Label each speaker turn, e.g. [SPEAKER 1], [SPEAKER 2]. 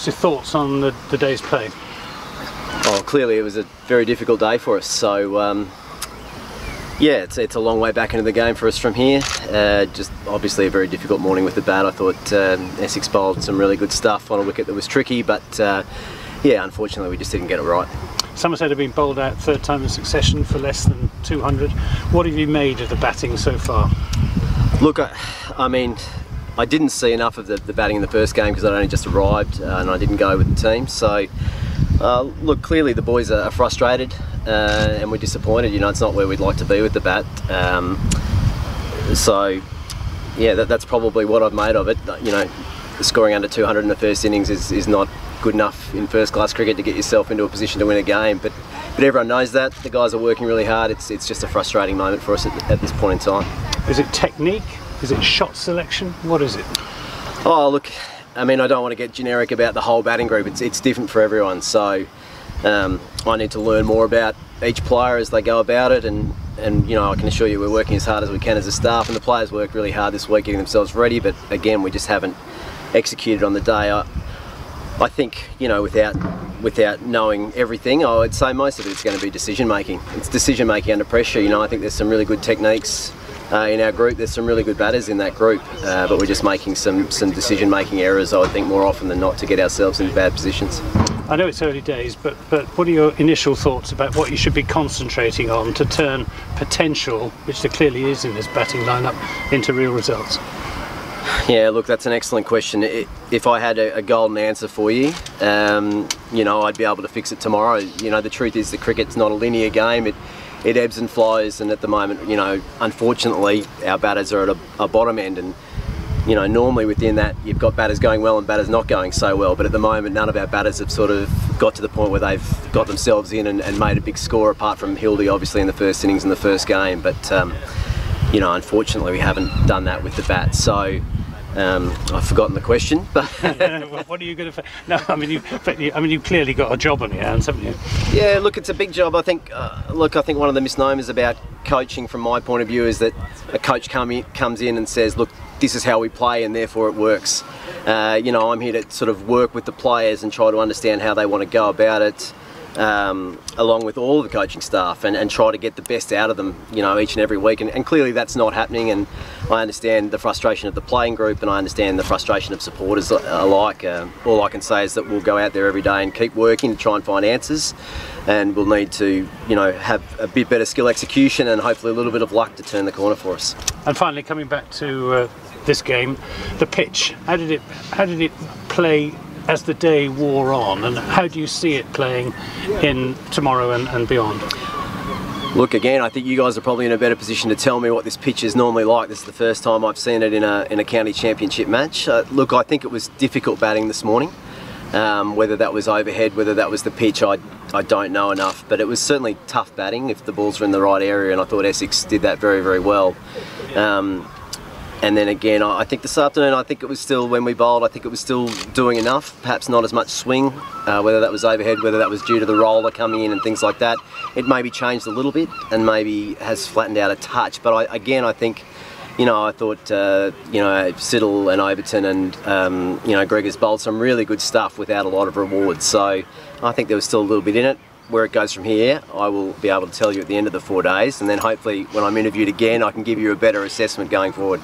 [SPEAKER 1] was your thoughts on the day's play?
[SPEAKER 2] Oh, clearly it was a very difficult day for us. So yeah, it's a long way back into the game for us from here. Just obviously a very difficult morning with the bat. I thought Essex bowled some really good stuff on a wicket that was tricky, but yeah, unfortunately we just didn't get it right.
[SPEAKER 1] Somerset have been bowled out third time in succession for less than 200. What have you made of the batting so far?
[SPEAKER 2] Look, I mean, I didn't see enough of the batting in the first game because I'd only just arrived and I didn't go with the team. So, look, clearly the boys are frustrated and we're disappointed. You know, it's not where we'd like to be with the bat. So, yeah, that's probably what I've made of it. You know, scoring under 200 in the first innings is not good enough in first class cricket to get yourself into a position to win a game, but everyone knows that. The guys are working really hard. It's just a frustrating moment for us at this point in time.
[SPEAKER 1] Is it technique? Is it shot selection? What is it?
[SPEAKER 2] Oh look, I mean, I don't want to get generic about the whole batting group. It's different for everyone, so I need to learn more about each player as they go about it, and you know, I can assure you we're working as hard as we can as a staff, and the players worked really hard this week getting themselves ready, but again we just haven't executed on the day. I think, you know, without knowing everything, I would say most of it's going to be decision making. It's decision making under pressure. You know, I think there's some really good techniques in our group. There's some really good batters in that group, but we're just making some decision making errors, I would think, more often than not, to get ourselves in bad positions.
[SPEAKER 1] I know it's early days, but what are your initial thoughts about what you should be concentrating on to turn potential, which there clearly is in this batting lineup, into real results?
[SPEAKER 2] Yeah, look, that's an excellent question. If I had a golden answer for you, you know, I'd be able to fix it tomorrow. You know, the truth is that cricket's not a linear game. It ebbs and flows, and at the moment, you know, unfortunately, our batters are at a bottom end, and you know, normally within that you've got batters going well and batters not going so well, but at the moment none of our batters have sort of got to the point where they've got themselves in and made a big score, apart from Hildy obviously in the first innings in the first game, but you know, unfortunately we haven't done that with the bat. So I've forgotten the question, but
[SPEAKER 1] what are you going to? No, I mean you've clearly got a job on your hands, haven't you?
[SPEAKER 2] Yeah, look, it's a big job. I think. Look, I think one of the misnomers about coaching, from my point of view, is that a coach comes in and says, "Look, this is how we play, and therefore it works." You know, I'm here to sort of work with the players and try to understand how they want to go about it, along with all of the coaching staff, and try to get the best out of them, you know, each and every week. And clearly that's not happening, and I understand the frustration of the playing group, and I understand the frustration of supporters alike. All I can say is that we'll go out there every day and keep working to try and find answers, and we'll need to, you know, have a bit better skill execution and hopefully a little bit of luck to turn the corner for us.
[SPEAKER 1] And finally, coming back to this game, the pitch, how did it play as the day wore on, and how do you see it playing in tomorrow and beyond?
[SPEAKER 2] Look, again, I think you guys are probably in a better position to tell me what this pitch is normally like. This is the first time I've seen it in a county championship match. Look, I think it was difficult batting this morning. Whether that was overhead, whether that was the pitch, I don't know enough, but it was certainly tough batting if the balls were in the right area, and I thought Essex did that very, very well. And then again, I think this afternoon, I think it was still, when we bowled, I think it was still doing enough, perhaps not as much swing, whether that was overhead, whether that was due to the roller coming in and things like that. It maybe changed a little bit and maybe has flattened out a touch, but I think, you know, I thought, you know, Siddle and Overton and, you know, Gregor's bowled some really good stuff without a lot of rewards, so I think there was still a little bit in it. Where it goes from here, I will be able to tell you at the end of the 4 days, and then hopefully when I'm interviewed again I can give you a better assessment going forward.